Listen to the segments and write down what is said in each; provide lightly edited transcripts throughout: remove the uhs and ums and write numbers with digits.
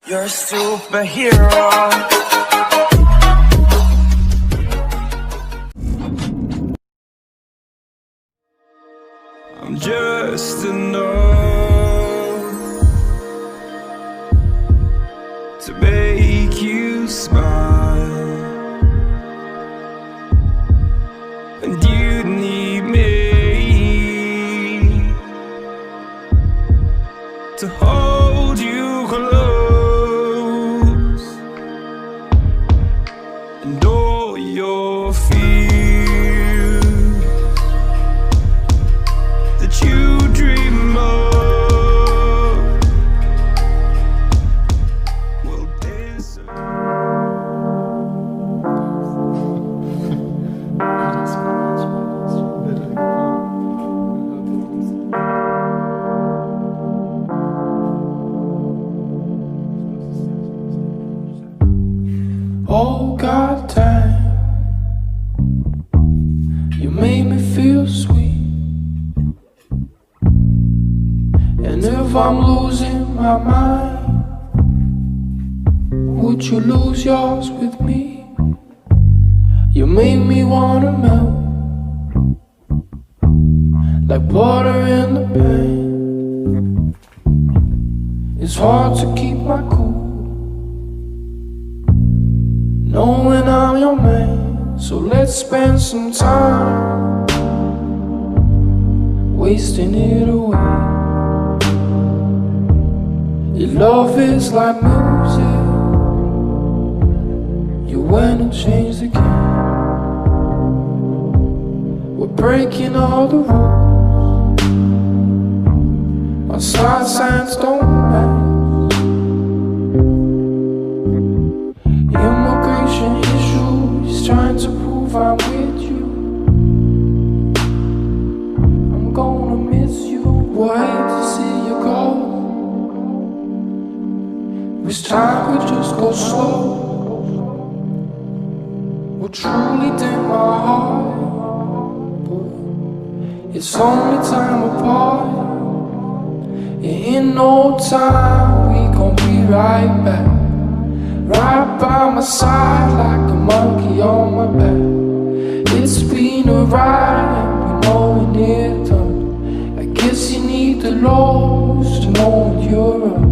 You're a superhero. I'm just enough to make you smile, and you need me to hold you close, and all your fears that you dream of will disappear. Oh God, damn, you made me feel sweet. And if I'm losing my mind, would you lose yours with me? You made me wanna melt like butter in the pan. It's hard to keep my cool knowing I'm your man. So let's spend some time wasting it away. Your love is like music. You went and changed the game. We're breaking all the rules. Our side signs don't match. Immigration issues trying to prove I'm with you. I'm gonna miss you. Wait to see you go. This time we just go slow. Will truly dim my heart, but it's only time apart. In no time we gon' be right back, right by my side like a monkey on my back. It's been a ride and we know we near done. I guess you need the lows to know when you're up.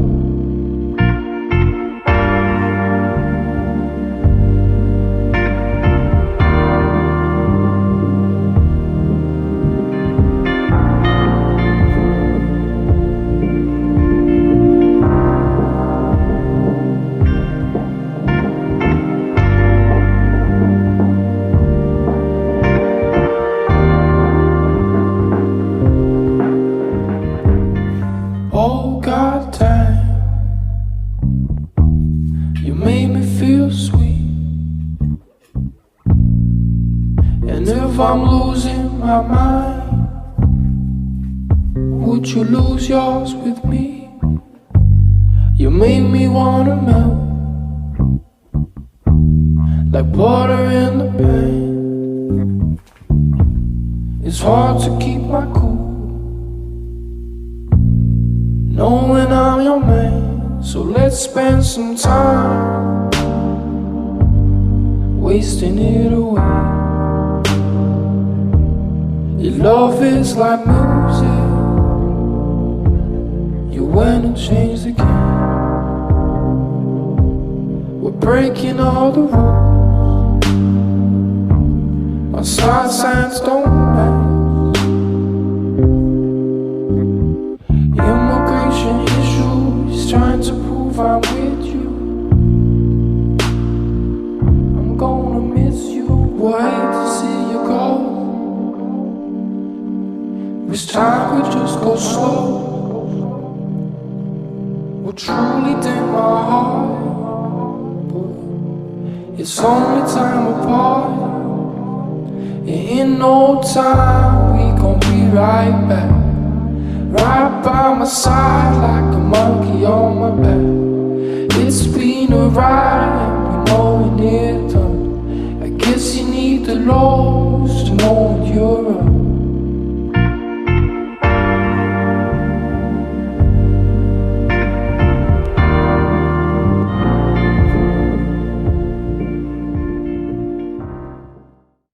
Oh God, damn, you made me feel sweet. And if I'm losing my mind, would you lose yours with me? You made me wanna melt like butter in the pan. It's hard to keep my cool knowing I'm your man. So let's spend some time wasting it away. Your love is like music. You went and changed the game. We're breaking all the rules. Our side signs don't match. Immigration issues trying to prove I'm with you. I'm gonna miss you. Wait to see you go. This time we just go slow. Will truly dim my heart, but it's only time apart. In no time we gon' be right back, right by my side like a monkey on my back. It's been a ride